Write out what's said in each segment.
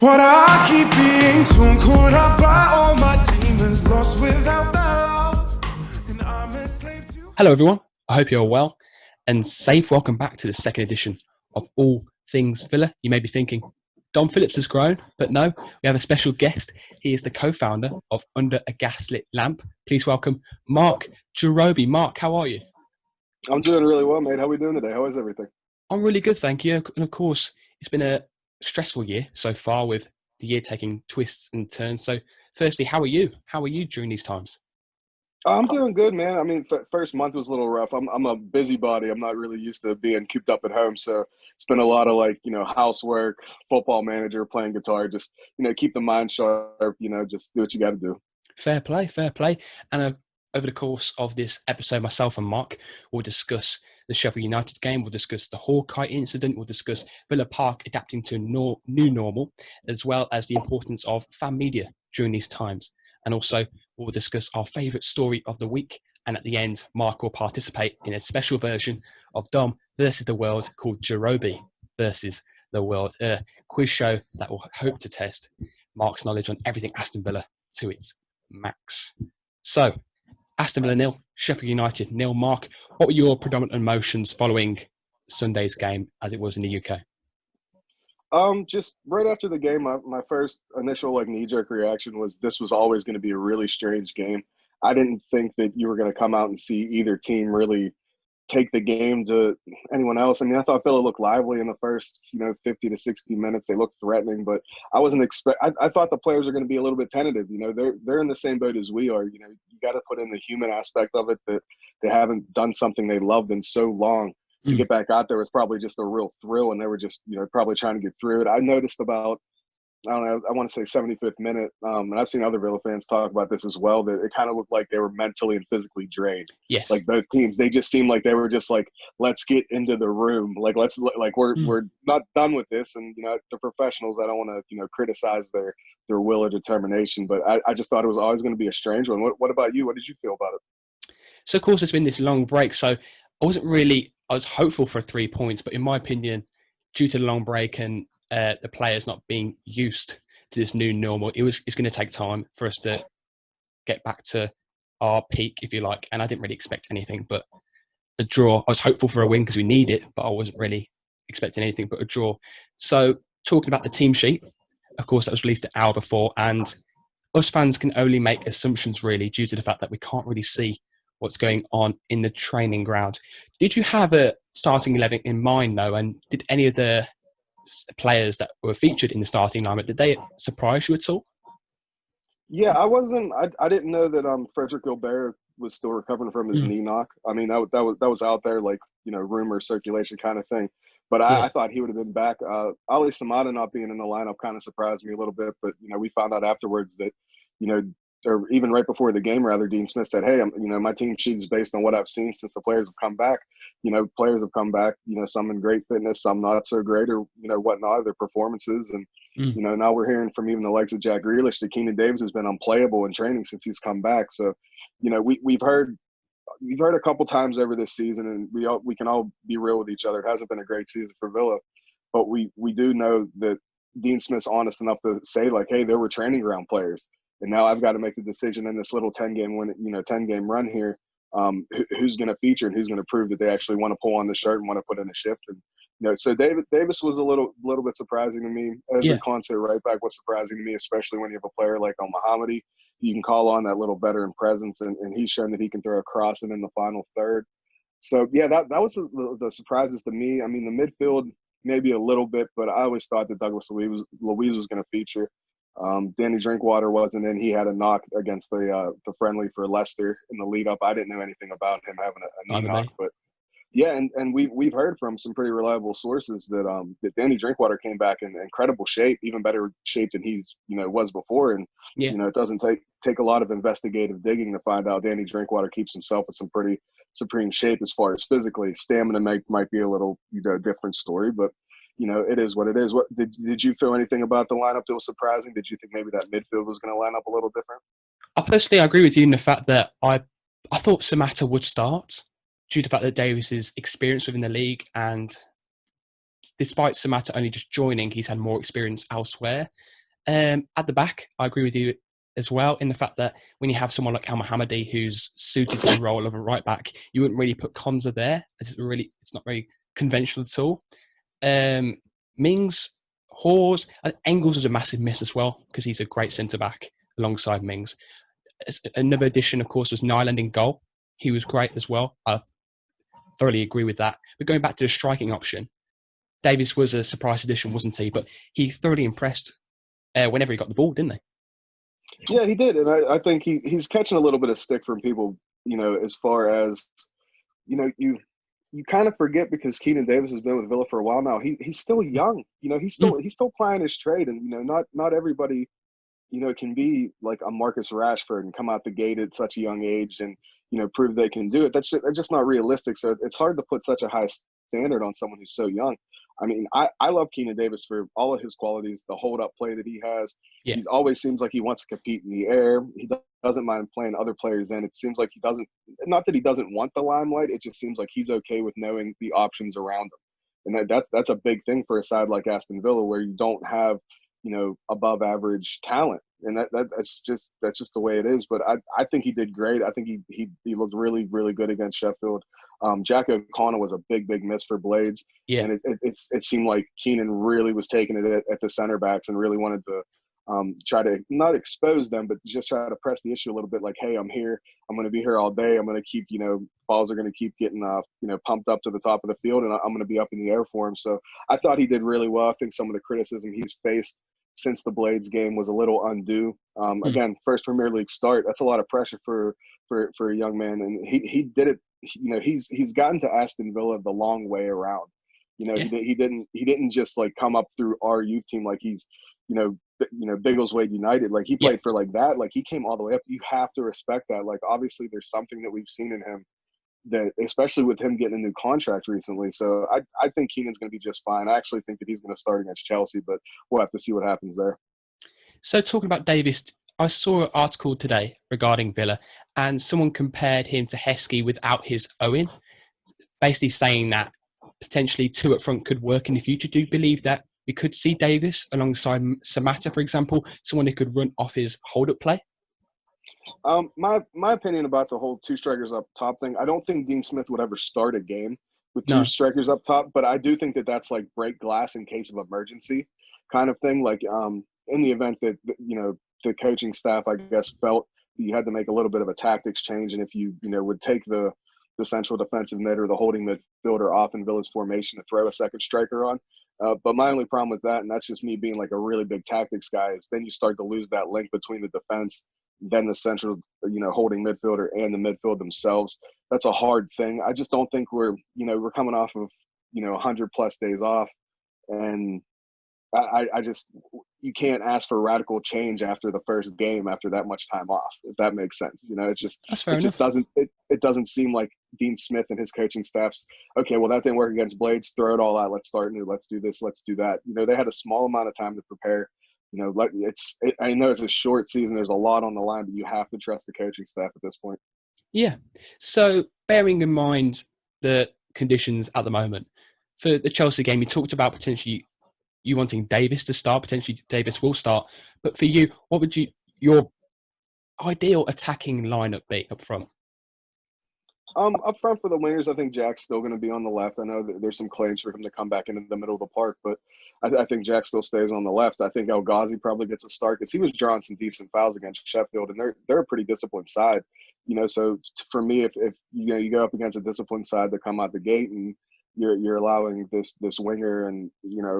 Why do I keep being tuned? Caught up by all my demons, lost without the love, and I'm enslaved to. Hello, everyone. I hope you're well and safe. Welcome back to the second edition of All Things Villa. You may be thinking, Dom Phillips has grown, but no, we have a special guest. He is the co-founder of Under a Gaslit Lamp. Please welcome Mark Jirobe. Mark, how are you? I'm doing really well, mate. How are we doing today? How is everything? I'm really good, thank you. And of course, it's been a stressful year so far, with the year taking twists and turns. So, firstly, how are you? How are you during these times? I'm doing good, man. I mean, first month was a little rough. I'm a busybody. I'm not really used to being cooped up at home, so it's been a lot of housework, football manager, playing guitar. Just keep the mind sharp. Just do what you got to do. Fair play, fair play. And over the course of this episode, myself and Mark will discuss the Sheffield United game. We'll discuss the Hawkeye incident. We'll discuss Villa Park adapting to a new normal, as well as the importance of fan media during these times. And also, we'll discuss our favourite story of the week. And at the end, Mark will participate in a special version of Dom versus the World called Jirobe versus the World, a quiz show that will hope to test Mark's knowledge on everything Aston Villa to its max. So, Aston Villa 0, Sheffield United 0. Mark, what were your predominant emotions following Sunday's game as it was in the UK? Just right after the game, my first initial knee-jerk reaction was this was always going to be a really strange game. I didn't think that you were going to come out and see either team really take the game to anyone else. I mean, I thought Villa looked lively in the first, 50 to 60 minutes. They looked threatening, but I wasn't I thought the players are going to be a little bit tentative. They're in the same boat as we are. You got to put in the human aspect of it, that they haven't done something they loved in so long. To get back out there was probably just a real thrill, and they were just, probably trying to get through it. I noticed about, I don't know, I want to say 75th minute, and I've seen other Villa fans talk about this as well, that it kind of looked like they were mentally and physically drained. Yes. Like both teams, they just seemed like they were just like, let's get into the room. We're not done with this. And, they're professionals. I don't want to, criticize their will or determination, but I just thought it was always going to be a strange one. What about you? What did you feel about it? So, of course, there's been this long break. So I was hopeful for 3 points, but in my opinion, due to the long break and the players not being used to this new normal, it's going to take time for us to get back to our peak, if you like. And I didn't really expect anything but a draw. I was hopeful for a win because we need it, but I wasn't really expecting anything but a draw. So, talking about the team sheet, of course, that was released an hour before, and us fans can only make assumptions really due to the fact that we can't really see what's going on in the training ground. Did you have a starting 11 in mind, though? And did any of the players that were featured in the starting lineup, did they surprise you at all? Yeah, I didn't know that Frederick Gilbert was still recovering from his knee knock. I mean, that was out there, rumor circulation kind of thing. But I thought he would have been back. Ali Samata not being in the lineup kind of surprised me a little bit. But we found out afterwards that or even right before the game, rather, Dean Smith said, "Hey, my team sheet is based on what I've seen since the players have come back. Players have come back. Some in great fitness, some not so great, or whatnot, their performances. And now we're hearing from even the likes of Jack Grealish that Keenan Davis has been unplayable in training since he's come back. So, we've heard a couple times over this season, and we can all be real with each other. It hasn't been a great season for Villa, but we do know that Dean Smith's honest enough to say, hey, there were training ground players. And now I've got to make the decision in this little 10-game run here, who's going to feature and who's going to prove that they actually want to pull on the shirt and want to put in a shift. And so Davis was a little bit surprising to me. As a concert right back was surprising to me, especially when you have a player like Mohammadi. You can call on that little veteran presence, and he's shown that he can throw a cross in the final third. So yeah, that was the surprises to me. I mean, the midfield maybe a little bit, but I always thought that Douglas Luiz was going to feature. Danny Drinkwater wasn't in. He had a knock against the friendly for Leicester in the lead up. I didn't know anything about him having a knee knock, but yeah, and we've heard from some pretty reliable sources that Danny Drinkwater came back in incredible shape, even better shape than he's was before. And it doesn't take a lot of investigative digging to find out Danny Drinkwater keeps himself in some pretty supreme shape as far as physically. Stamina might be a little different story, but it is what it is. What did you feel anything about the lineup that was surprising? Did you think maybe that midfield was going to line up a little different? I personally agree with you in the fact that I thought Samata would start due to the fact that Davis's experience within the league and despite Samatta only just joining, he's had more experience elsewhere. At the back, I agree with you as well in the fact that when you have someone like Al Mohammadi who's suited to the role of a right back, you wouldn't really put Konza there. It's not very conventional at all. Mings, Hawes, Engels was a massive miss as well because he's a great centre back alongside Mings. Another addition, of course, was Nyland in goal. He was great as well. I thoroughly agree with that. But going back to the striking option, Davis was a surprise addition, wasn't he? But he thoroughly impressed whenever he got the ball, didn't he? Yeah, he did, and I think he's catching a little bit of stick from people. As far as you kind of forget because Keenan Davis has been with Villa for a while now. He's still young. He's still playing his trade, and not everybody can be like a Marcus Rashford and come out the gate at such a young age and prove they can do it. That's just not realistic. So it's hard to put such a high standard on someone who's so young. I mean, I love Keenan Davis for all of his qualities, the hold-up play that he has. Yeah. He always seems like he wants to compete in the air. He doesn't mind playing other players in. It seems like he doesn't – not that he doesn't want the limelight. It just seems like he's okay with knowing the options around him. And that's a big thing for a side like Aston Villa where you don't have, above average talent. And that's just the way it is. But I think he did great. I think he looked really, really good against Sheffield. Jack O'Connor was a big miss for Blades. Yeah. And it seemed like Keenan really was taking it at the center backs and really wanted to try to not expose them, but just try to press the issue a little bit like, hey, I'm here. I'm going to be here all day. I'm going to keep, balls are going to keep getting, pumped up to the top of the field, and I'm going to be up in the air for him. So I thought he did really well. I think some of the criticism he's faced since the Blades game was a little undue. Again, first Premier League start, that's a lot of pressure for a young man. And he did it, he's gotten to Aston Villa the long way around. He didn't just like come up through our youth team like he's, Biggleswade United. Like he played for like that. Like he came all the way up. You have to respect that. Like obviously there's something that we've seen in him that, especially with him getting a new contract recently. So I think Keenan's going to be just fine. I actually think that he's going to start against Chelsea, but we'll have to see what happens there. So talking about Davis, I saw an article today regarding Villa, and someone compared him to Heskey without his Owen, basically saying that potentially two up front could work in the future. Do you believe that we could see Davis alongside Samatta, for example, someone who could run off his hold-up play? My opinion about the whole two strikers up top thing, I don't think Dean Smith would ever start a game with two strikers up top, but I do think that that's like break glass in case of emergency kind of thing. Like in the event that, the coaching staff, I guess, felt you had to make a little bit of a tactics change. And if you, would take the central defensive mid or the holding midfielder off in Villa's formation to throw a second striker on. But my only problem with that, and that's just me being like a really big tactics guy, is then you start to lose that link between the defense, then the central, holding midfielder and the midfield themselves. That's a hard thing. I just don't think we're coming off of, 100+ days off. And I just, you can't ask for radical change after the first game after that much time off, if that makes sense. It doesn't seem like Dean Smith and his coaching staff's, okay, well, that didn't work against Blades, throw it all out, let's start new, let's do this, let's do that. They had a small amount of time to prepare. I know it's a short season, there's a lot on the line, but you have to trust the coaching staff at this point. Yeah. So bearing in mind the conditions at the moment, for the Chelsea game, you talked about potentially you wanting Davis to start, potentially Davis will start. But for you, what would your ideal attacking lineup be up front? Up front for the wingers, I think Jack's still going to be on the left. I know that there's some claims for him to come back into the middle of the park, but I think Jack still stays on the left. I think El Ghazi probably gets a start because he was drawing some decent fouls against Sheffield, and they're a pretty disciplined side. So for me, if you go up against a disciplined side that come out the gate and you're allowing this winger and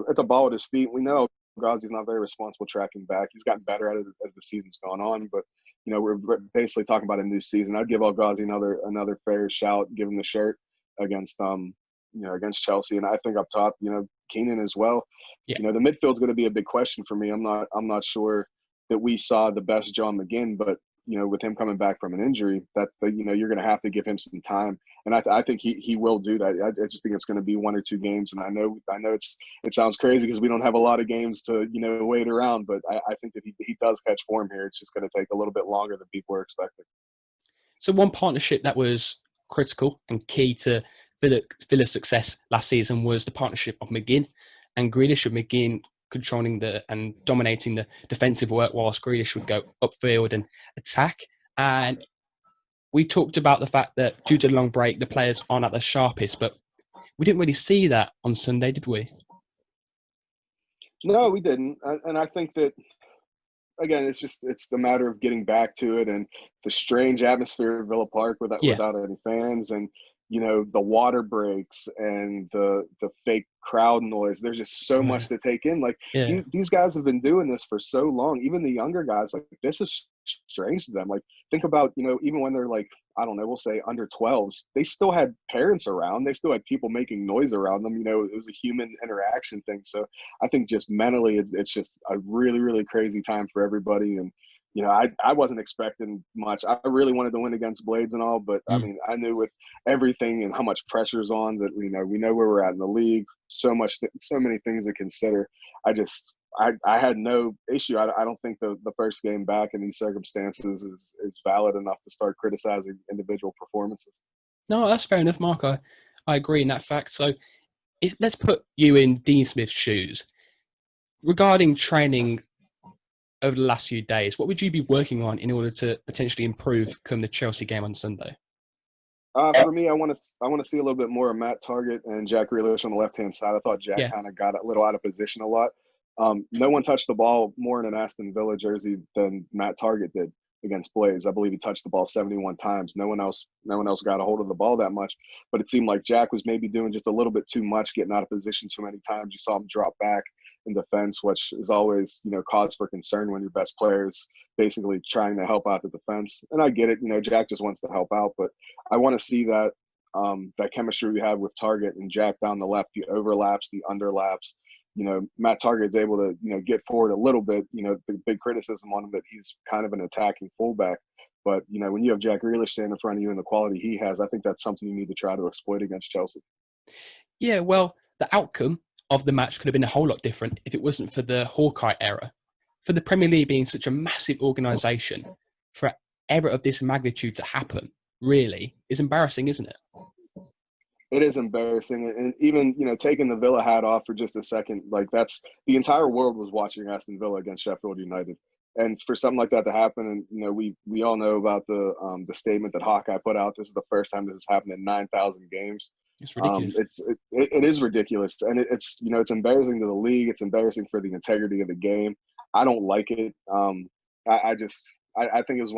at the ball at his feet, we know Ghazi's not very responsible tracking back. He's gotten better at it as the season's gone on, but we're basically talking about a new season. I'd give El Ghazi another fair shout, give him the shirt against against Chelsea, and I think up top, Keenan as well. Yeah. The midfield's going to be a big question for me. I'm not sure that we saw the best John McGinn, but with him coming back from an injury, that you're going to have to give him some time, and I think he will do that. I just think it's going to be 1 or 2 games, and I know it sounds crazy because we don't have a lot of games to wait around, but I think that he does catch form here. It's just going to take a little bit longer than people are expecting. So one partnership that was critical and key to Villa's success last season was the partnership of McGinn and Grealish, with McGinn controlling and dominating the defensive work whilst Grealish would go upfield and attack. And we talked about the fact that due to the long break, the players aren't at their sharpest, but we didn't really see that on Sunday, did we? No, we didn't. And I think that, again, it's the matter of getting back to it. And it's a strange atmosphere at Villa Park without any fans. And, the water breaks and the fake crowd noise. There's just so much to take in. Like, these guys have been doing this for so long. Even the younger guys, like, this is strange to them. Like, think about, even when they're like, I don't know, we'll say under 12s, they still had parents around. They still had people making noise around them. It was a human interaction thing. So I think just mentally, it's just a really, really crazy time for everybody. And, I wasn't expecting much. I really wanted to win against Blades and all, but I mean, I knew with everything and how much pressure's on that, we know where we're at in the league, so many things to consider. I had no issue. I don't think the first game back in these circumstances is valid enough to start criticizing individual performances. No, that's fair enough, Mark. I agree in that fact. So let's put you in Dean Smith's shoes. Regarding training over the last few days, what would you be working on in order to potentially improve come the Chelsea game on Sunday? For me, I want to see a little bit more of Matt Targett and Jack Grealish on the left-hand side. I thought Jack kind of got a little out of position a lot. No one touched the ball more in an Aston Villa jersey than Matt Targett did against Blaze. I believe he touched the ball 71 times. No one else got a hold of the ball that much. But it seemed like Jack was maybe doing just a little bit too much, getting out of position too many times. You saw him drop back in defense, which is always, cause for concern when your best player is basically trying to help out the defense. And I get it, Jack just wants to help out, but I want to see that that chemistry we have with Targett and Jack down the left, the overlaps, the underlaps. Matt Targett's able to, get forward a little bit. The big criticism on him that he's kind of an attacking fullback. But, when you have Jack Grealish standing in front of you and the quality he has, I think that's something you need to try to exploit against Chelsea. Yeah, well, the outcome of the match could have been a whole lot different if it wasn't for the Hawkeye era. For the Premier League being such a massive organisation, for an error of this magnitude to happen, really, is embarrassing, isn't it? It is embarrassing. And even, taking the Villa hat off for just a second, like, that's the entire world was watching Aston Villa against Sheffield United. And for something like that to happen, and, we all know about the statement that Hawkeye put out. This is the first time this has happened in 9,000 games. It's ridiculous. It is ridiculous. And it's embarrassing to the league. It's embarrassing for the integrity of the game. I don't like it. I think it's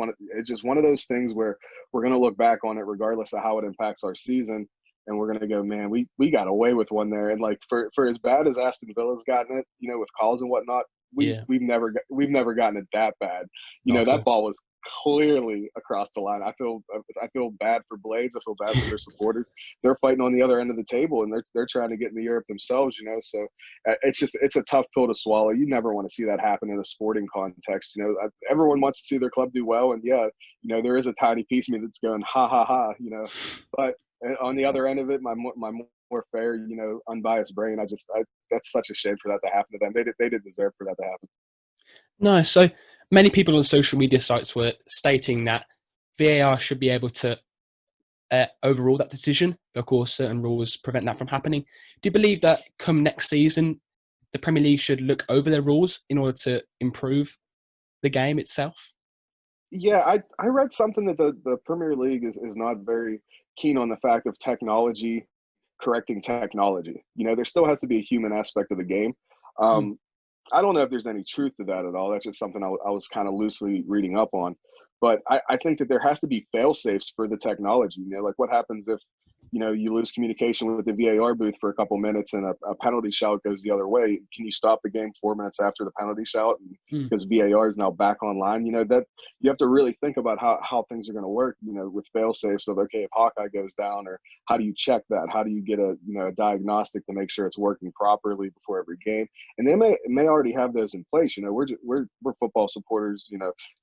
just one of those things where we're going to look back on it regardless of how it impacts our season. And we're going to go, man, we got away with one there. And like, for as bad as Aston Villa's gotten it, with calls and whatnot, we've never gotten it that bad. That ball was clearly across the line. I feel bad for Blades. I feel bad for their supporters. They're fighting on the other end of the table, and they're trying to get into Europe themselves. So it's a tough pill to swallow. You never want to see that happen in a sporting context. Everyone wants to see their club do well, and there is a tiny piece of me that's going ha ha ha. But on the other end of it, my more fair, unbiased brain, that's such a shame for that to happen to them. They did deserve for that to happen. No, so many people on social media sites were stating that VAR should be able to overrule that decision. Of course, certain rules prevent that from happening. Do you believe that come next season, the Premier League should look over their rules in order to improve the game itself? Yeah, I read something that the Premier League is not very keen on the fact of technology correcting technology. There still has to be a human aspect of the game. I don't know if there's any truth to that at all. That's just something I was kind of loosely reading up on. But I think that there has to be fail safes for the technology. Like, what happens if, you lose communication with the VAR booth for a couple minutes and a penalty shout goes the other way? Can you stop the game 4 minutes after the penalty shout? Because VAR is now back online. That you have to really think about how things are going to work, with fail safes of, okay, if Hawkeye goes down, or how do you check that? How do you get a diagnostic to make sure it's working properly before every game? And they may already have those in place. We're football supporters,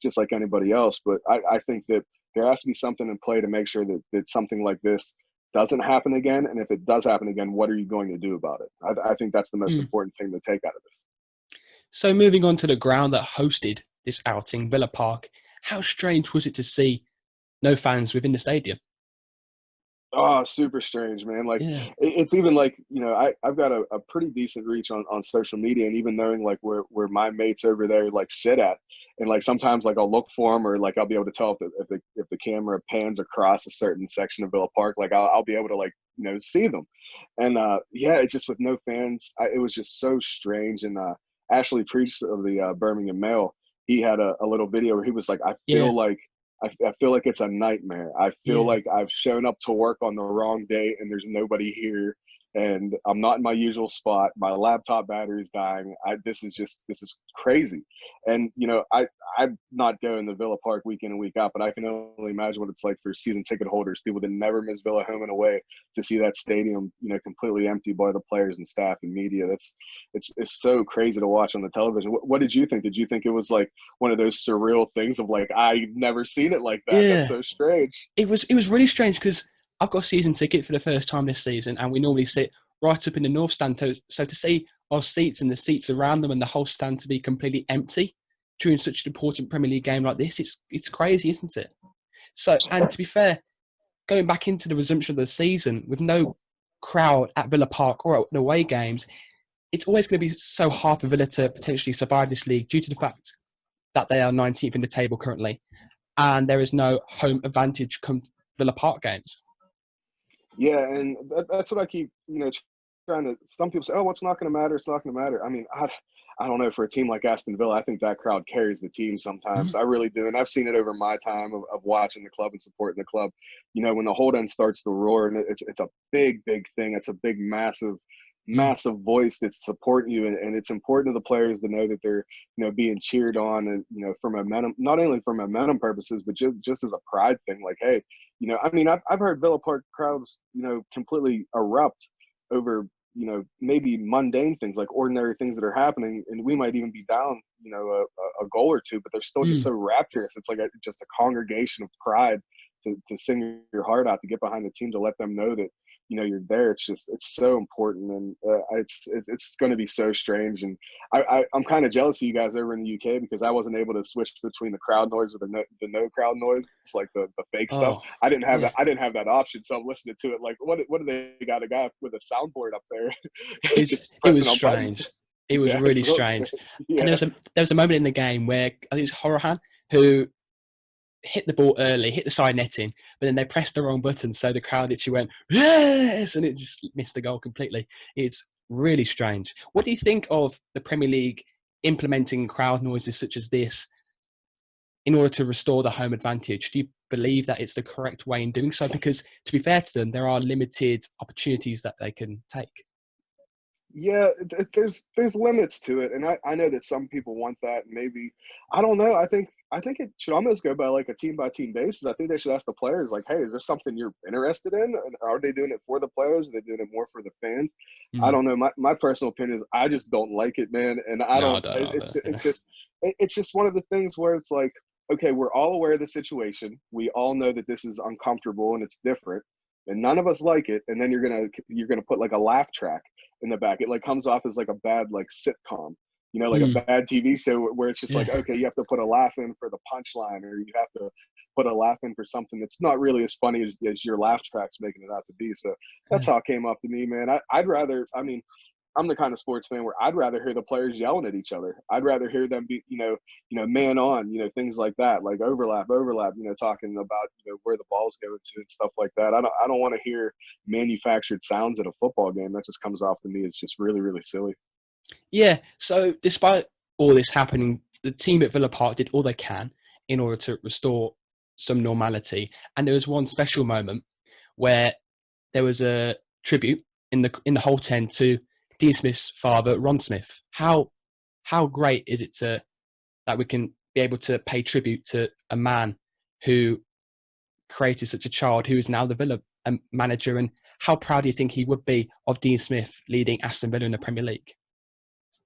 just like anybody else. But I think that there has to be something in play to make sure that something like this doesn't happen again. And if it does happen again, what are you going to do about it? I think that's the most important thing to take out of this. So moving on to the ground that hosted this outing, Villa Park, how strange was it to see no fans within the stadium? Oh, super strange, man. Like Yeah, it's even like, I've got a pretty decent reach on social media, and even knowing like where my mates over there like sit at, and like sometimes like I'll look for them, or like I'll be able to tell if the camera pans across a certain section of Villa Park, like I'll be able to like see them, and yeah, it's just with no fans, it was just so strange. And Ashley Preach of the Birmingham Mail, he had a little video where he was like, yeah, I feel like it's a nightmare. I feel yeah. like I've shown up to work on the wrong day and there's nobody here, and I'm not in my usual spot. My laptop battery is dying. This is crazy. And I'm not going to Villa Park week in and week out, but I can only imagine what it's like for season ticket holders, people that never miss Villa home and away, to see that stadium, completely empty by the players and staff and media. It's so crazy to watch on the television. What did you think? Did you think it was like one of those surreal things of like, I've never seen it like that? That's Yeah. so strange. It was really strange because I've got a season ticket for the first time this season, and we normally sit right up in the north stand. So to see our seats and the seats around them and the whole stand to be completely empty during such an important Premier League game like this, it's crazy, isn't it? So, and to be fair, going back into the resumption of the season with no crowd at Villa Park or at the away games, it's always going to be so hard for Villa to potentially survive this league due to the fact that they are 19th in the table currently, and there is no home advantage come Villa Park games. Yeah, and that's what I keep, trying to. Some people say, "Oh, what's not going to matter? It's not going to matter." I mean, I don't know. For a team like Aston Villa, I think that crowd carries the team sometimes. Mhm. I really do, and I've seen it over my time of watching the club and supporting the club. When the hold end starts to roar, and it's a big thing. It's a big, Mm. massive voice that's supporting you, and it's important to the players to know that they're being cheered on, and for momentum, not only for momentum purposes, but just as a pride thing. Like, hey, I mean, I've heard Villa Park crowds completely erupt over maybe mundane things, like ordinary things that are happening, and we might even be down a goal or two, but they're still just Mm. so rapturous. It's like just a congregation of pride to sing your heart out, to get behind the team, to let them know that you're there. It's so important, and it's going to be so strange. And I'm kind of jealous of you guys over in the UK, because I wasn't able to switch between the crowd noise or the no crowd noise. It's like the fake stuff. Oh, I didn't have yeah. that. I didn't have that option, so I'm listening to it like, what do they got? A guy with a soundboard up there, just It pressing was on buttons. strange. It was Yeah, really it's real strange. strange. And Yeah. there was a moment in the game where I think it was Horahan who hit the ball early, hit the side netting, but then they pressed the wrong button, so the crowd literally went yes, and it just missed the goal completely. It's really strange. What do you think of the Premier League implementing crowd noises such as this in order to restore the home advantage? Do you believe that it's the correct way in doing so? Because to be fair to them, there are limited opportunities that they can take. Yeah, there's limits to it, and I know that some people want that. And maybe, I don't know. I think it should almost go by like a team by team basis. I think they should ask the players, like, hey, is this something you're interested in? And are they doing it for the players? Are they doing it more for the fans? I Mm. don't know. My personal opinion is, I just don't like it, man. And I No, I don't. don't It's either. Yeah. it's just it's just one of the things where it's like, okay, we're all aware of the situation. We all know that this is uncomfortable and it's different, and none of us like it. And then you're gonna put like a laugh track in the back. It like comes off as like a bad like sitcom, like a Mm. bad TV show, where it's just like, Yeah. okay, you have to put a laugh in for the punchline, or you have to put a laugh in for something that's not really as funny as your laugh track's making it out to be. So that's Yeah. how it came off to me, man. I'd rather, I mean, I'm the kind of sports fan where I'd rather hear the players yelling at each other. I'd rather hear them be, man on, things like that, like overlap, talking about, where the ball's going to and stuff like that. I don't want to hear manufactured sounds at a football game. That just comes off to me. It's just really, really silly. Yeah. So despite all this happening, the team at Villa Park did all they can in order to restore some normality. And there was one special moment where there was a tribute in the whole tent to Dean Smith's father, Ron Smith. How great is it that we can be able to pay tribute to a man who created such a child, who is now the Villa manager, and how proud do you think he would be of Dean Smith leading Aston Villa in the Premier League?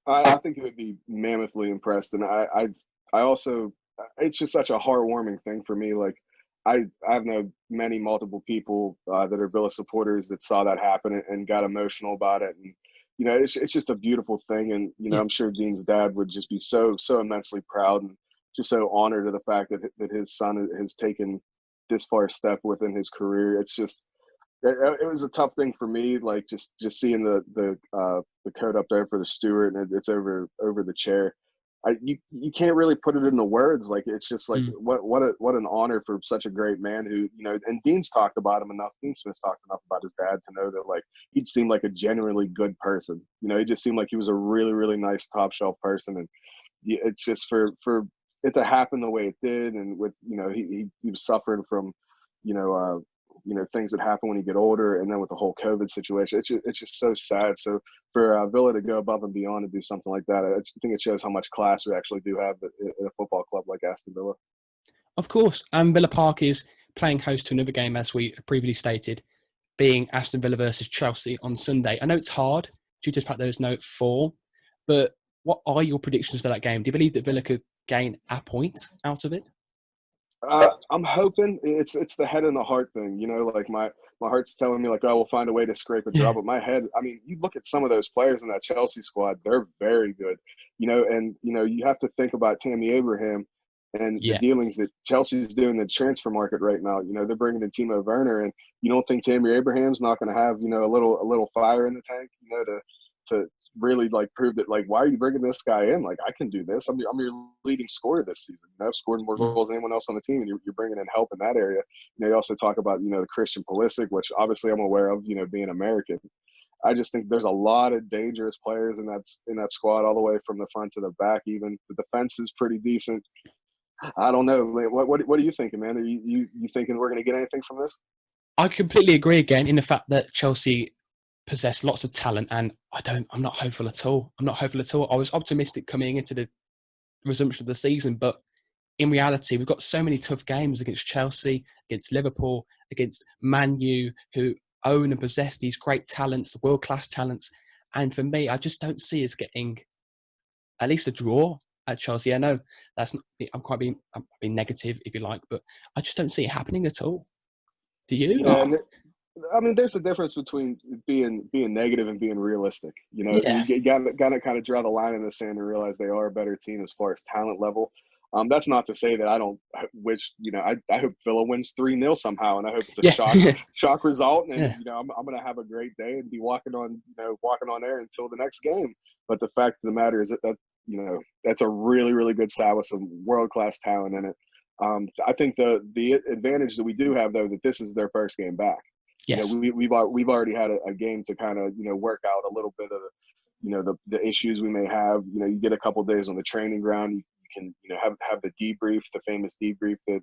I think it would be mammothly impressed, and I also, it's just such a heartwarming thing for me. Like, I've known many multiple people that are Villa supporters that saw that happen and got emotional about it, and it's just a beautiful thing. And Yeah. I'm sure Dean's dad would just be so immensely proud, and just so honored of the fact that his son has taken this far step within his career. it was a tough thing for me, like just seeing the code up there for the steward, and it's over the chair. You can't really put it into words. Like, it's just like what an honor for such a great man who, and Dean's talked about him enough. Dean Smith's talked enough about his dad to know that, like, he seemed like a genuinely good person. He just seemed like he was a really, really nice top shelf person. And it's just for it to happen the way it did, and with he was suffering from things that happen when you get older, and then with the whole COVID situation, it's just so sad. So for Villa to go above and beyond and do something like that, I think it shows how much class we actually do have in a football club like Aston Villa. Of course, Villa Park is playing host to another game, as we previously stated, being Aston Villa versus Chelsea on Sunday. I know it's hard due to the fact there is no fall, but what are your predictions for that game? Do you believe that Villa could gain a point out of it? I'm hoping it's the head and the heart thing. Like my heart's telling me, like, oh, we'll find a way to scrape a draw. But my head, I mean, you look at some of those players in that Chelsea squad, they're very good. And you have to think about Tammy Abraham and the dealings that Chelsea's doing in the transfer market right now. They're bringing in Timo Werner, and you don't think Tammy Abraham's not going to have a little fire in the tank, to really, like, prove that, like, why are you bringing this guy in? Like, I can do this. I'm your leading scorer this season. I've scored more goals than anyone else on the team, and you're bringing in help in that area. You also talk about the Christian Pulisic, which obviously I'm aware of, being American. I just think there's a lot of dangerous players in that squad, all the way from the front to the back. Even the defense is pretty decent. I don't know. What are you thinking, man? Are you thinking we're going to get anything from this? I completely agree again in the fact that Chelsea possess lots of talent, and I'm not hopeful at all. I was optimistic coming into the resumption of the season, but in reality, we've got so many tough games against Chelsea, against Liverpool, against Man U, who own and possess these great talents, world-class talents. And for me, I just don't see us getting at least a draw at Chelsea. I know that's not, I'm being negative, if you like, but I just don't see it happening at all. Do you? Yeah, I mean, there's a difference between being negative and being realistic. You got to kind of draw the line in the sand and realize they are a better team as far as talent level. That's not to say that I don't wish, I hope Villa wins 3-0 somehow, and I hope it's a shock result, and I'm going to have a great day and be walking on air until the next game. But the fact of the matter is that that's a really, really good side with some world-class talent in it. I think the advantage that we do have, though, that this is their first game back. Yes. We've already had a game to kind of work out a little bit of the issues we may have. You get a couple of days on the training ground. You can have the debrief, the famous debrief that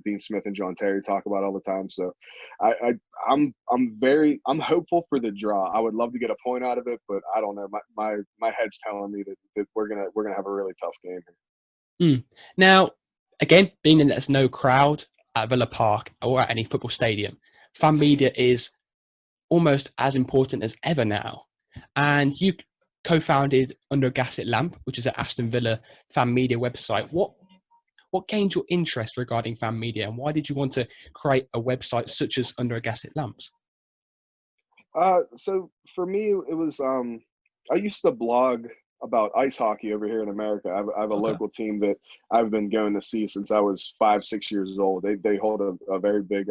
Dean Smith and John Terry talk about all the time. So I'm hopeful for the draw. I would love to get a point out of it, but I don't know. My head's telling me that we're gonna have a really tough game here. Now, again, being that there's no crowd at Villa Park or at any football stadium, fan media is almost as important as ever now. And you co-founded Under a Gaslit Lamp, which is an Aston Villa fan media website. What gained your interest regarding fan media, and why did you want to create a website such as Under a Gaslit Lamps? So for me, it was I used to blog about ice hockey over here in America. I have a local team that I've been going to see since I was 5-6 years old. They hold a very big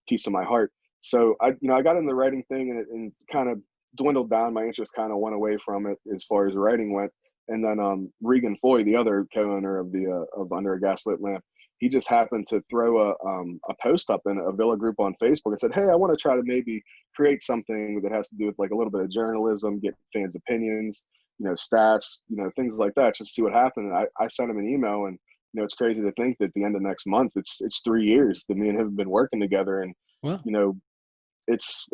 piece of my heart. So I got in the writing thing, and kind of dwindled down. My interest kind of went away from it as far as writing went. And then Regan Foy, the other co-owner of Under a Gaslit Lamp, he just happened to throw a post up in a Villa group on Facebook and said, "Hey, I want to try to maybe create something that has to do with, like, a little bit of journalism, get fans' opinions, stats, things like that, just see what happened." And I sent him an email, and it's crazy to think that at the end of next month, it's 3 years that me and him have been working together, and wow. It's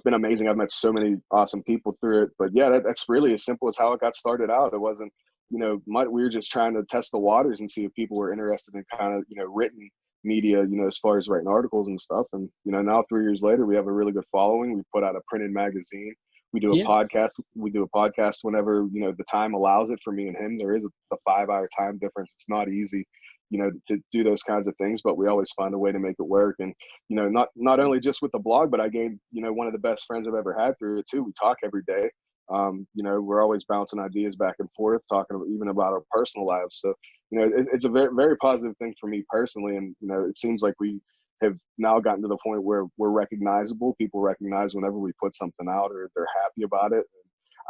been amazing. I've met so many awesome people through it. But yeah, that's really as simple as how it got started out. It wasn't, we were just trying to test the waters and see if people were interested in kind of, written media, as far as writing articles and stuff. And, now 3 years later, we have a really good following. We put out a printed magazine. We do a podcast. We do a podcast whenever, the time allows it for me and him. There is a 5-hour time difference. It's not easy, to do those kinds of things, but we always find a way to make it work. And, not only just with the blog, but I gained, one of the best friends I've ever had through it too. We talk every day. We're always bouncing ideas back and forth, talking even about our personal lives. So, it's a very, very positive thing for me personally. And, it seems like we have now gotten to the point where we're recognizable. People recognize whenever we put something out, or they're happy about it.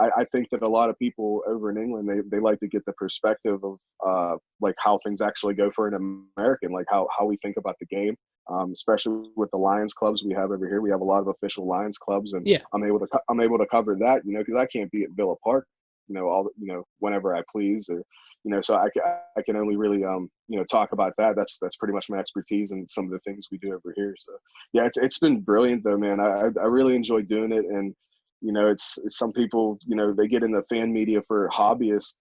I think that a lot of people over in England, they like to get the perspective of like how things actually go for an American, like how we think about the game, especially with the Lions clubs we have over here. We have a lot of official Lions clubs, and Yeah. I'm able to cover that, because I can't be at Villa Park, whenever I please, or so I can only really talk about that. That's pretty much my expertise and some of the things we do over here. So yeah, it's been brilliant though, man. I really enjoy doing it. And it's some people, they get into fan media for hobbyist,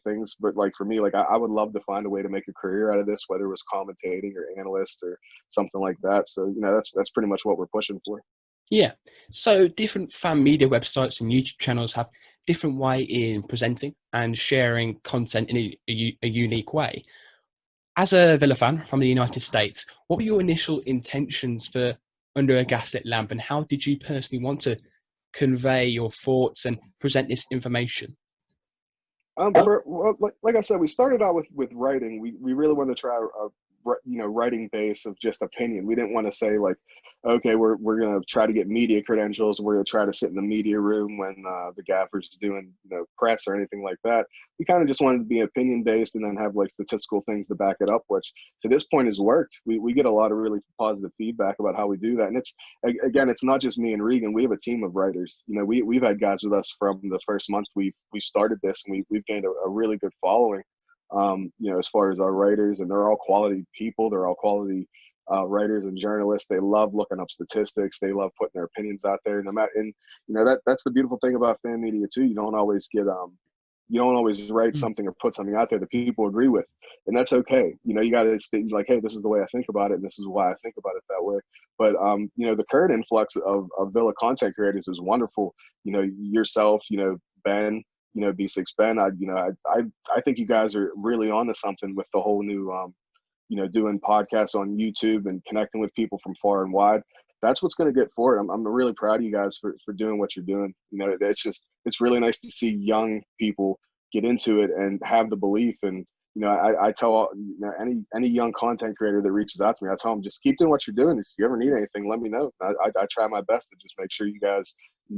things. But like for me, like I would love to find a way to make a career out of this, whether it was commentating or analyst or something like that. So, that's pretty much what we're pushing for. Yeah. So different fan media websites and YouTube channels have different way in presenting and sharing content in a unique way. As a Villa fan from the United States, what were your initial intentions for Under a Gaslit Lamp, and how did you personally want to convey your thoughts and present this information? Well, like I said, we started out with writing. We really wanted to try writing base of just opinion. We didn't want to say like, okay, we're going to try to get media credentials. We're going to try to sit in the media room when the gaffer's doing, press or anything like that. We kind of just wanted to be opinion based and then have like statistical things to back it up, which to this point has worked. We get a lot of really positive feedback about how we do that. And it's not just me and Regan. We have a team of writers. We've had guys with us from the first month we started this, and we've gained a really good following. As far as our writers, and they're all quality people. They're all quality writers and journalists. They love looking up statistics. They love putting their opinions out there. That's the beautiful thing about fan media too. You don't always write something or put something out there that people agree with, and that's okay. You got to say like, hey, this is the way I think about it, and this is why I think about it that way. But the current influx of Villa content creators is wonderful. Yourself, Ben, B6 Ben. I think you guys are really onto something with the whole new doing podcasts on YouTube and connecting with people from far and wide. That's what's going to get forward. I'm really proud of you guys for doing what you're doing. It's really nice to see young people get into it and have the belief. And I tell any young content creator that reaches out to me, I tell them, just keep doing what you're doing. If you ever need anything, let me know. I try my best to just make sure you guys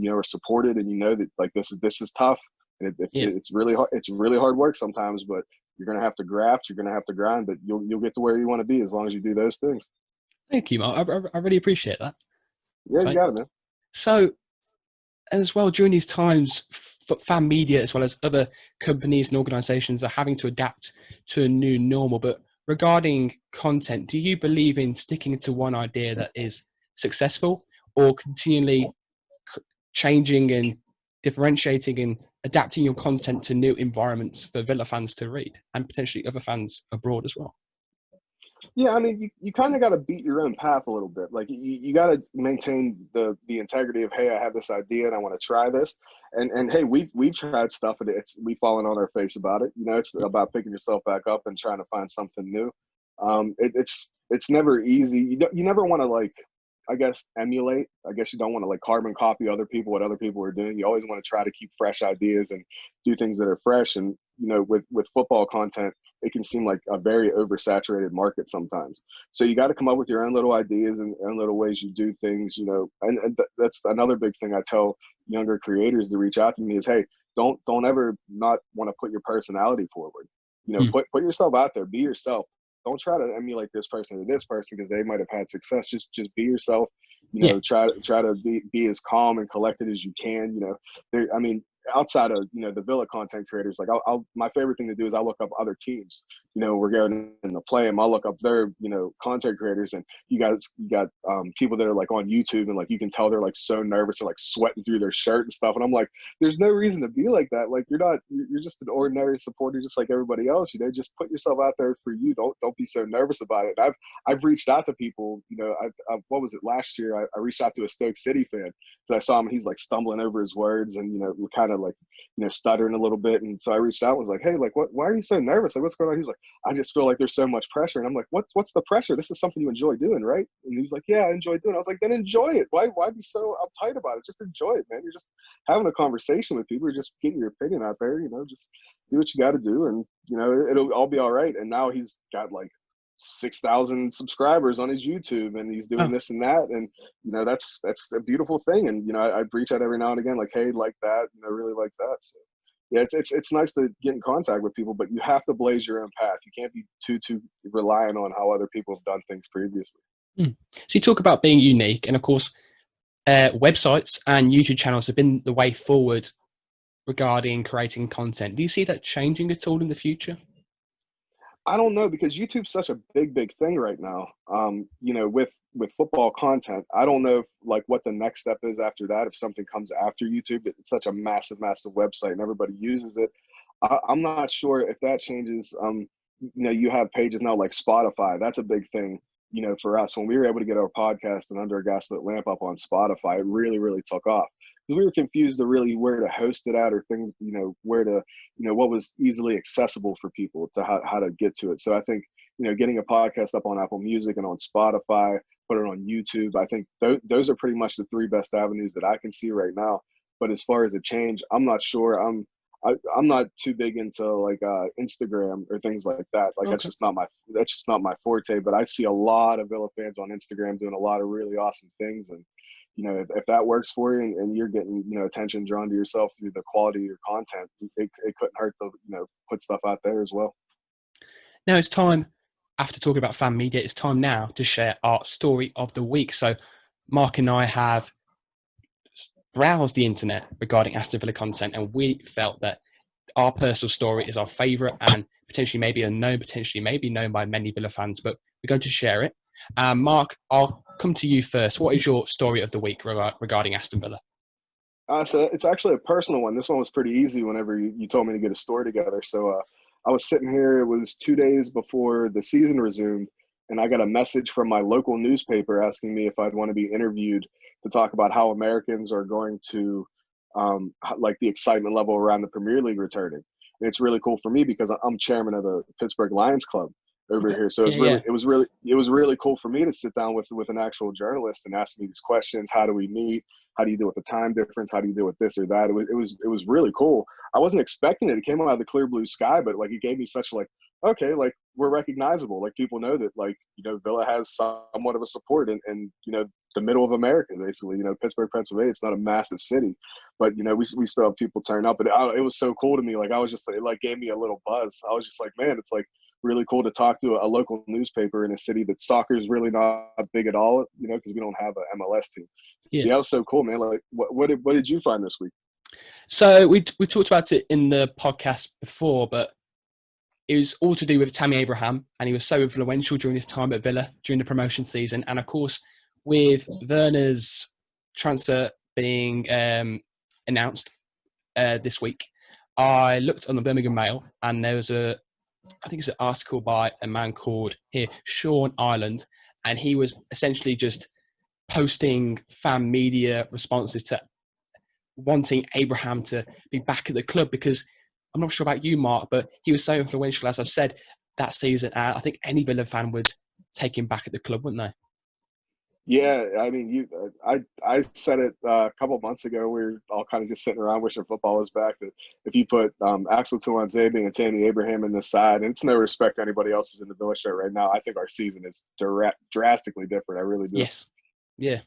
are supported, and that like this is tough. And it's really hard. It's really hard work sometimes, but you're going to have to graft. You're going to have to grind, but you'll get to where you want to be as long as you do those things. Thank you, Mark. I really appreciate that. Yeah, you got it, man. So, as well, during these times, fan media as well as other companies and organizations are having to adapt to a new normal. But regarding content, do you believe in sticking to one idea that is successful, or continually changing and differentiating and adapting your content to new environments for Villa fans to read and potentially other fans abroad as well? Yeah, I mean, you kind of got to beat your own path a little bit. Like you got to maintain the integrity of, hey, I have this idea and I want to try this. And hey, we've tried stuff and we've fallen on our face about it. It's about picking yourself back up and trying to find something new. It's never easy. You never want to, like, I guess, emulate. I guess you don't want to like carbon copy other people, what other people are doing. You always want to try to keep fresh ideas and do things that are fresh. And with football content, it can seem like a very oversaturated market sometimes. So you got to come up with your own little ideas and little ways you do things. And that's another big thing I tell younger creators to reach out to me is, hey, don't ever not want to put your personality forward. Put yourself out there, be yourself. Don't try to emulate this person or this person because they might have had success. Just be yourself. Try to be as calm and collected as you can. Outside of the Villa content creators, like my favorite thing to do is I look up other teams. We're going in the play, and I'll look up their content creators, and you got people that are like on YouTube, and like you can tell they're like so nervous and like sweating through their shirt and stuff, and I'm like, there's no reason to be like that. Like you're just an ordinary supporter just like everybody else. Just put yourself out there for you. Don't be so nervous about it. I've reached out to people. What was it last year? I reached out to a Stoke City fan because I saw him. He's like stumbling over his words and kind of like stuttering a little bit, and so I reached out and was like, hey, like why are you so nervous? Like what's going on? He's like, I just feel like there's so much pressure. And I'm like, what's the pressure? This is something you enjoy doing, right? And he's like, yeah, I enjoy doing it. I was like, then enjoy it. Why be so uptight about it? Just enjoy it, man. You're just having a conversation with people. You're just getting your opinion out there. Just do what you got to do, and it'll all be all right. And now he's got like 6,000 subscribers on his YouTube, and he's doing this and that, and that's a beautiful thing. And I reach out every now and again, like, hey, like that, really like that. So yeah, it's nice to get in contact with people, but you have to blaze your own path. You can't be too reliant on how other people have done things previously. So you talk about being unique, and of course, websites and YouTube channels have been the way forward regarding creating content. Do you see that changing at all in the future? I don't know, because YouTube's such a big thing right now. With football content, I don't know what the next step is after that. If something comes after YouTube, it's such a massive website and everybody uses it. I'm not sure if that changes. You have pages now like Spotify. That's a big thing. For us, when we were able to get our podcast and Under a Gaslit Lamp up on Spotify, it really took off, because we were confused to really where to host it at, or things, where to, what was easily accessible for people to how to get to it. So I think, getting a podcast up on Apple Music and on Spotify, put it on YouTube, I think those are pretty much the three best avenues that I can see right now. But as far as a change, I'm not sure. I'm not too big into Instagram or things like that. Okay. That's just not my forte. But I see a lot of Villa fans on Instagram doing a lot of really awesome things. And if that works for you, and you're getting attention drawn to yourself through the quality of your content, it couldn't hurt to put stuff out there as well. Now it's time. After talking about fan media, it's time now to share our story of the week. So Mark and I have browsed the internet regarding Aston Villa content, and we felt that our personal story is our favourite, and potentially maybe unknown, potentially maybe known by many Villa fans, but we're going to share it. Mark, I'll come to you first. What is your story of the week regarding Aston Villa? So it's actually a personal one. This one was pretty easy whenever you told me to get a story together. So I was sitting here, it was 2 days before the season resumed, and I got a message from my local newspaper asking me if I'd want to be interviewed to talk about how Americans are going to the excitement level around the Premier League returning. And it's really cool for me because I'm chairman of the Pittsburgh Lions Club over here. So it was really cool for me to sit down with an actual journalist and ask me these questions. How do we meet? How do you deal with the time difference? How do you deal with this or that? It was really cool. I wasn't expecting it. It came out of the clear blue sky, but it gave me such okay, we're recognizable. People know that Villa has somewhat of a support in the middle of America, basically. Pittsburgh, Pennsylvania. It's not a massive city, but we still have people turn up. But it was so cool to me. I was just it gave me a little buzz. I was just man, it's really cool to talk to a local newspaper in a city that soccer is really not big at all. Because we don't have an MLS team. Yeah, it was so cool, man. What did you find this week? So we talked about it in the podcast before, but it was all to do with Tammy Abraham, and he was so influential during his time at Villa during the promotion season. And of course, with Werner's transfer being announced this week, I looked on the Birmingham Mail, and there was I think it's an article by a man called Sean Ireland, and he was essentially just posting fan media responses to wanting Abraham to be back at the club, because I'm not sure about you, Mark, but he was so influential, as I've said, that season. I think any Villa fan would take him back at the club, wouldn't they? Yeah, I mean, I said it a couple of months ago. We were all kind of just sitting around wishing football was back. That if you put Axel Tuanzebe and Tammy Abraham in the side, and it's no respect to anybody else who's in the Villa shirt right now, I think our season is drastically different. I really do. Yes. Yeah.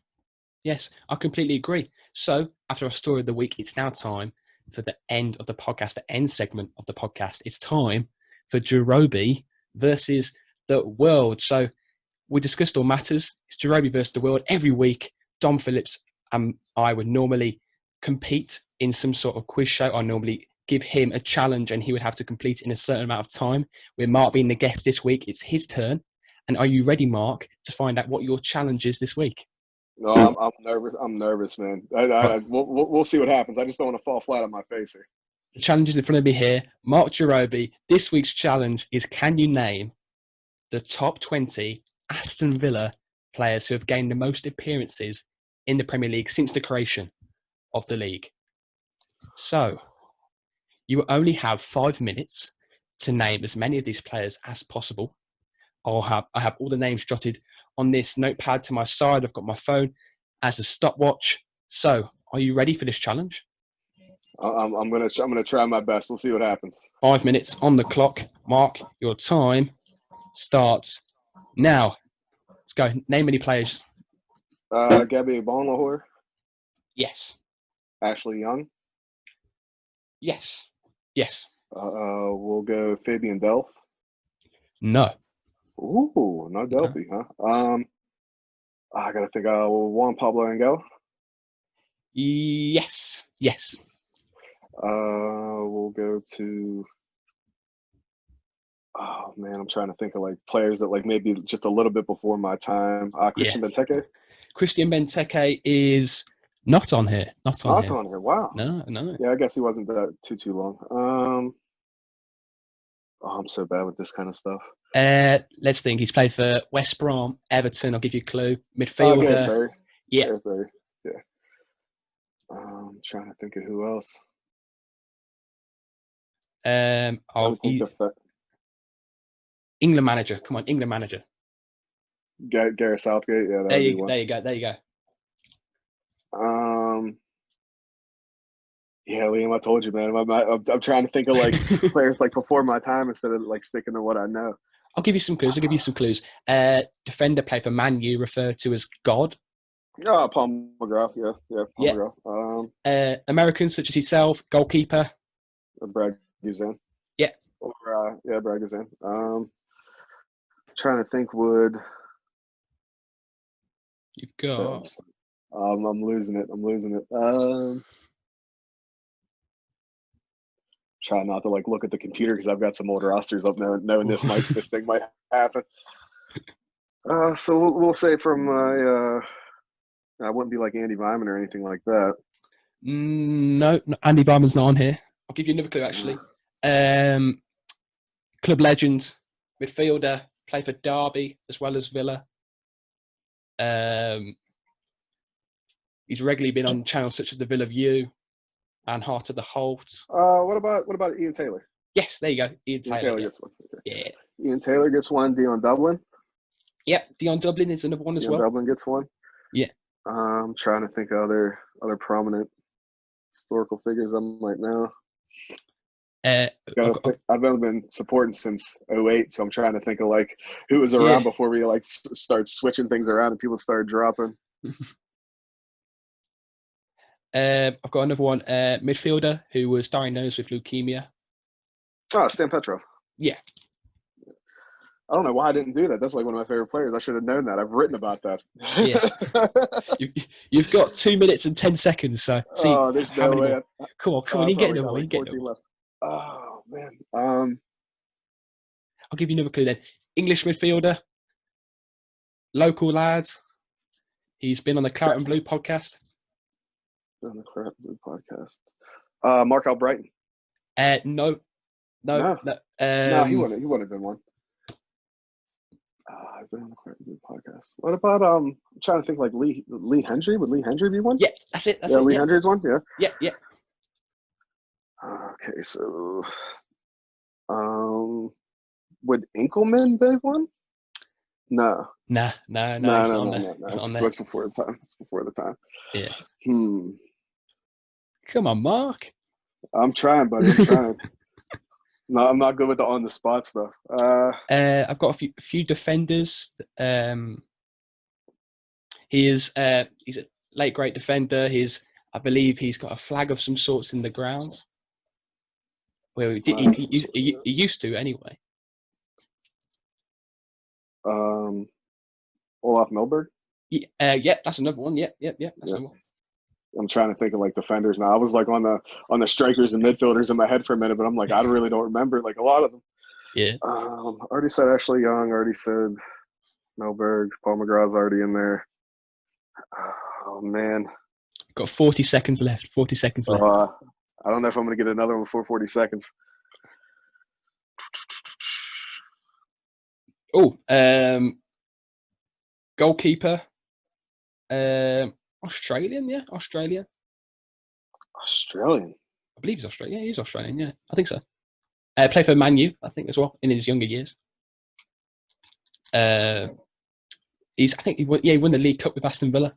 Yes, I completely agree. So after our story of the week, it's now time for the end of the podcast, the end segment of the podcast. It's time for Jirobe versus the world. So we discussed all matters. It's Jirobe versus the world. Every week, Dom Phillips and I would normally compete in some sort of quiz show. I normally give him a challenge and he would have to complete in a certain amount of time. With Mark being the guest this week, it's his turn. And are you ready, Mark, to find out what your challenge is this week? No, I'm nervous. I'm nervous, man. We'll see what happens. I just don't want to fall flat on my face here. The challenge is in front of me here. Mark Jirobe, this week's challenge is, can you name the top 20 Aston Villa players who have gained the most appearances in the Premier League since the creation of the league? So, you only have 5 minutes to name as many of these players as possible. I have all the names jotted on this notepad to my side. I've got my phone as a stopwatch. So, are you ready for this challenge? I'm gonna try my best. We'll see what happens. 5 minutes on the clock. Mark, your time starts Now, let's go. Name any players. Gabby Bonlahor, Yes. Ashley Young. Yes. Yes. We'll go Fabian Delph. No. Ooh, no Delphi, huh? I gotta think. Juan Pablo Angel. Yes. Yes. We'll go to. Oh man, I'm trying to think of like players that like maybe just a little bit before my time. Christian Benteke. Christian Benteke is not on here. Not on Not here. on here. Wow. No. Yeah, I guess he wasn't that too long. I'm so bad with this kind of stuff. Let's think. He's played for West Brom, Everton. I'll give you a clue. Gareth Midfielder. Barry. Yeah. Gareth Barry. Yeah. I'm trying to think of who else. England manager. Come on, England manager. Gareth Southgate. Yeah, There you go. Yeah, Liam, I told you, man. I'm trying to think of like players like before my time instead of like sticking to what I know. I'll give you some clues. Defender played for Man U, referred to as God. Paul McGrath. Yeah, Paul McGrath. Americans such as yourself, goalkeeper. Brad Guzan. Yeah. Brad Guzan. Trying to think would. You've got. I'm losing it. Try not to like look at the computer because I've got some old rosters up there, knowing this thing might happen. So we'll say from my. I wouldn't be like Andy Vyman or anything like that. No, Andy Vyman's not on here. I'll give you another clue actually. Club legend, midfielder, played for Derby as well as Villa. He's regularly been on channels such as the Villa View and Heart of the Holt. What about Ian Taylor? Yes, there you go. Ian Taylor gets one. Okay. Yeah. Ian Taylor gets one. Dion Dublin. Yep, Dion Dublin is another one as well. Dublin gets one. Yeah. I'm trying to think of other prominent historical figures I might know. I've only been supporting since 2008, so I'm trying to think of like who was around before we like start switching things around and people started dropping. I've got another one. Midfielder who was diagnosed with leukemia. Oh, Stan Petrov. Yeah. I don't know why I didn't do that. That's like one of my favorite players. I should have known that. I've written about that. Yeah. You've got 2 minutes and 10 seconds. So see there's how no many way. more. Come on, you get them all. You get them. Oh man. I'll give you another clue then. English midfielder, local lads. He's been on the Claret and Blue podcast. On the Claret and Blue podcast. Mark Albrighton. No. He wouldn't have been one. I've been on the Claret and Blue podcast. What about I'm trying to think like Lee Hendry? Would Lee Hendry be one? Yeah, that's it. Lee Hendry's one. Yeah. Yeah. Okay, so would Enkelman be one? No. No. It's before the time. Yeah. Come on, Mark. I'm trying, buddy. I'm trying. No, I'm not good with the on the spot stuff. I've got a few defenders. He's a late great defender. I believe he's got a flag of some sorts in the ground. Well, he used to anyway. Olaf Milberg. Yeah, that's another one. Yeah. That's another one. I'm trying to think of like defenders now. I was like on the strikers and midfielders in my head for a minute, but I'm like, I really don't remember like a lot of them. Yeah. Already said Ashley Young. Already said Milberg. Paul McGraw's already in there. Oh man. Got 40 seconds left. 40 seconds left. I don't know if I'm going to get another one before 40 seconds. Oh, goalkeeper. Australian, yeah? Australian. I believe he's Australian. Yeah, he's Australian, yeah. I think so. Played for Man U, I think, as well, in his younger years. He won the League Cup with Aston Villa.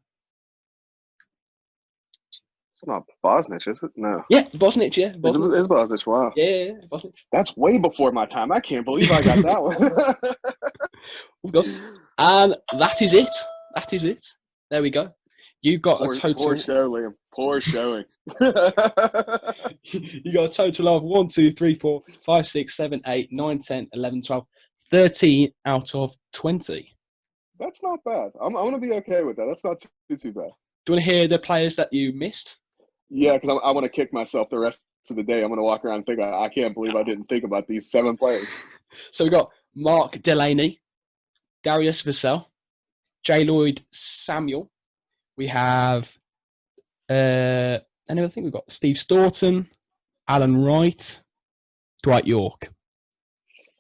It's not Bosnich, is it? No. Yeah, Bosnich, yeah. It's Bosnich, wow. Yeah, Bosnich. That's way before my time. I can't believe I got that one. We've got, and that is it. That is it. There we go. You got a total. Poor show, Liam. Poor showing. You got a total of 1, 2, 3, 4, 5, 6, 7, 8, 9, 10, 11, 12, 13 out of 20. That's not bad. I'm going to be okay with that. That's not too bad. Do you want to hear the players that you missed? Yeah, because I want to kick myself the rest of the day. I'm going to walk around and think, I can't believe I didn't think about these 7 players. So we got Mark Delaney, Darius Vassell, J. Lloyd Samuel. We have, and I think we've got Steve Staunton, Alan Wright, Dwight York.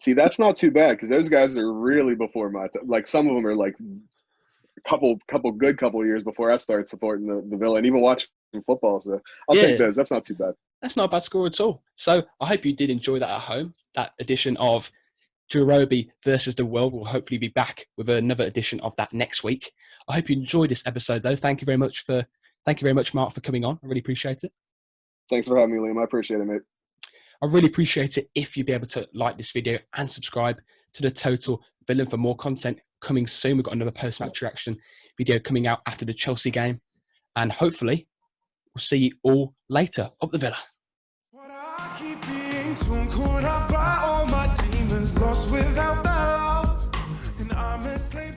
See, that's not too bad because those guys are really before my time. Like some of them are like a couple of years before I started supporting the Villa and even watching football. So I'll take those. That's not too bad. That's not a bad score at all. So I hope you did enjoy that at home. That edition of Jirobe versus the World will hopefully be back with another edition of that next week. I hope you enjoyed this episode, though. Thank you very much, Mark, for coming on. I really appreciate it. Thanks for having me, Liam. I appreciate it, mate. I really appreciate it if you'd be able to like this video and subscribe to the Total Villain for more content coming soon. We've got another post-match reaction video coming out after the Chelsea game. And hopefully, we'll see you all later. Up the Villa. What I keep being tuned, could I buy all my demons lost without